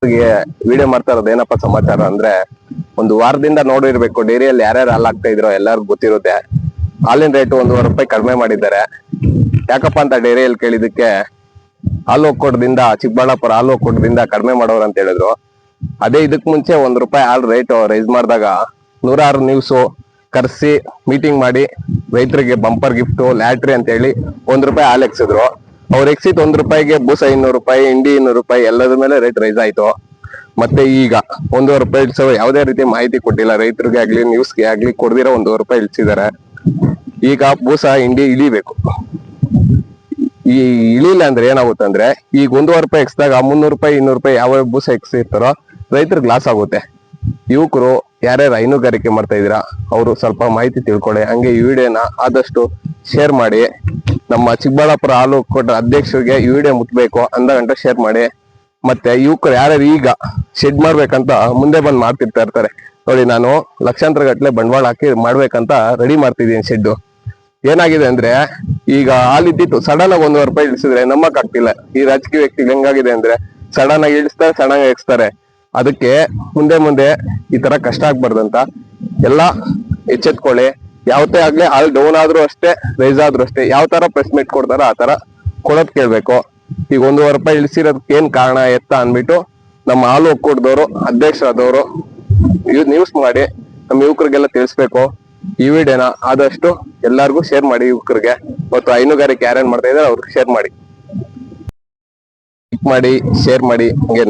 Video ಮಾಡ್ತಾ ಇರೋದು ಏನಪ್ಪಾ ಸಮಾಚಾರ ಅಂದ್ರೆ, ಒಂದು ವಾರದಿಂದ ನೋಡಿರ್ಬೇಕು ಡೈರಿಯಲ್ಲಿ ಯಾರ್ಯಾರು ಹಾಲು ಹಾಕ್ತಾ ಇದ್ರೋ ಎಲ್ಲರಿಗೂ ಗೊತ್ತಿರುತ್ತೆ. ಹಾಲಿನ ರೇಟ್ ₹1.5 ಕಡಿಮೆ ಮಾಡಿದ್ದಾರೆ. ಯಾಕಪ್ಪ ಅಂತ ಡೈರಿಯಲ್ಲಿ ಕೇಳಿದಕ್ಕೆ, ಹಾಲು ಒಕ್ಕೂಟದಿಂದ ಚಿಕ್ಕಬಳ್ಳಾಪುರ ಹಾಲು ಒಕ್ಕೂಟದಿಂದ ಕಡಿಮೆ ಮಾಡೋರು ಅಂತ ಹೇಳಿದ್ರು. ಅದೇ ಇದಕ್ ಮುಂಚೆ ₹1 ಹಾಲು ರೇಟ್ ರೈಸ್ ಮಾಡಿದಾಗ 106 ನ್ಯೂಸು ಕರ್ಸಿ ಮೀಟಿಂಗ್ ಮಾಡಿ ರೈತರಿಗೆ ಬಂಪರ್ ಗಿಫ್ಟ್ ಲ್ಯಾಟ್ರಿ ಅಂತ ಹೇಳಿ ₹1 ಹಾಲು ಎಕ್ಸಿದ್ರು. ಅವ್ರು ಎಕ್ಸಿತ್ ₹1ಗೆ ಬೂಸ ₹200, ಇಂಡಿ ₹200 ಎಲ್ಲದ್ರ ಮೇಲೆ ರೇಟ್ ರೈಸ್ ಆಯ್ತು. ಮತ್ತೆ ಈಗ ₹1.5 ಇಳಿಸೋ ಯಾವುದೇ ರೀತಿ ಮಾಹಿತಿ ಕೊಟ್ಟಿಲ್ಲ. ರೈತರಿಗೆ ಆಗ್ಲಿ ನ್ಯೂಸ್ಗೆ ಆಗ್ಲಿ ಕೊಡ್ದಿರೋ ₹1 ಇಳಿಸಿದ್ದಾರೆ. ಈಗ ಬೂಸ ಇಂಡಿ ಇಳಿಬೇಕು. ಈ ಇಳಿಲ್ಲ ಅಂದ್ರೆ ಏನಾಗುತ್ತೆ ಅಂದ್ರೆ, ಈಗ ₹1.5 ಎಕ್ಸ್ದಾಗ ₹300, ₹200 ಯಾವ ಬೂಸ ಎಕ್ಸಿರ್ತಾರೋ ರೈತರಿಗೆ ಲಾಸ್ ಆಗುತ್ತೆ. ಯುವಕರು ಯಾರ್ಯಾರು ಹೈನುಗಾರಿಕೆ ಮಾಡ್ತಾ ಇದೀರಾ ಅವರು ಸ್ವಲ್ಪ ಮಾಹಿತಿ ತಿಳ್ಕೊಳ್ಳಿ. ಹಂಗೆ ಈ ವಿಡಿಯೋನ ಆದಷ್ಟು ಶೇರ್ ಮಾಡಿ. ನಮ್ಮ ಚಿಕ್ಕಬಳ್ಳಾಪುರ ಹಾಲು ಒಕ್ಕೂಟ ಅಧ್ಯಕ್ಷರಿಗೆ ಈ ವಿಡಿಯೋ ಮುಟ್ಬೇಕು ಅಂದ ಶೇರ್ ಮಾಡಿ. ಮತ್ತೆ ಯುವಕರು ಯಾರ್ಯಾರು ಈಗ ಶೆಡ್ ಮಾಡ್ಬೇಕಂತ ಮುಂದೆ ಬಂದ್ ಮಾಡ್ತಿರ್ತಾ ಇರ್ತಾರೆ ನೋಡಿ. ನಾನು ಲಕ್ಷಾಂತರ ಗಟ್ಟಲೆ ಬಂಡವಾಳ ಹಾಕಿ ಮಾಡ್ಬೇಕಂತ ರೆಡಿ ಮಾಡ್ತಿದ್ದೀನಿ ಶೆಡ್. ಏನಾಗಿದೆ ಅಂದ್ರೆ, ಈಗ ಹಾಲಿದ್ದಿತ್ತು ಸಡನ್ ಆಗಿ ₹1 ಇಳಿಸಿದ್ರೆ ನಮ್ಮಕ್ ಆಗ್ತಿಲ್ಲ. ಈ ರಾಜಕೀಯ ವ್ಯಕ್ತಿಗಳು ಹೆಂಗಾಗಿದೆ ಅಂದ್ರೆ, ಸಡನ್ ಆಗಿ ಇಳಿಸ್ತಾರೆ, ಸಡನ್ ಆಗಿ ಎಕ್ಸ್ತಾರೆ. ಅದಕ್ಕೆ ಮುಂದೆ ಈ ತರ ಕಷ್ಟ ಆಗ್ಬಾರ್ದಂತ ಎಲ್ಲ ಎಚ್ಚೆತ್ಕೊಳ್ಳಿ. ಯಾವತ್ತೇ ಆಗ್ಲಿ ಹಾಲ್ ಡೌನ್ ಆದ್ರೂ ಅಷ್ಟೇ, ರೈಸ್ ಆದ್ರೂ ಅಷ್ಟೇ, ಯಾವ ತರ ಪ್ರೆಸ್ ಮೀಟ್ ಕೊಡ್ತಾರೋ ಆ ತರ ಕೊಡೋದ್ ಕೇಳ್ಬೇಕು. ಈಗ ₹1 ಇಳಿಸಿರೋದಕ್ಕೆ ಏನ್ ಕಾರಣ ಎತ್ತ ಅನ್ಬಿಟ್ಟು ನಮ್ಮ ಹಾಲು ಒಕ್ಕೂಟದವರು ಅಧ್ಯಕ್ಷರಾದವರು ನ್ಯೂಸ್ ಮಾಡಿ ನಮ್ಮ ಯುವಕರಿಗೆಲ್ಲ ತಿಳಿಸ್ಬೇಕು. ಈ ವಿಡಿಯೋನ ಆದಷ್ಟು ಎಲ್ಲಾರ್ಗು ಶೇರ್ ಮಾಡಿ. ಯುವಕರಿಗೆ ಮತ್ತು ಹೈನುಗಾರಿಕೆ ಯಾರೇನ್ ಮಾಡ್ತಾ ಇದಾರೆ ಅವ್ರಿಗೆ ಶೇರ್ ಮಾಡಿ, ಶೇರ್ ಮಾಡಿ. ಹಂಗೆ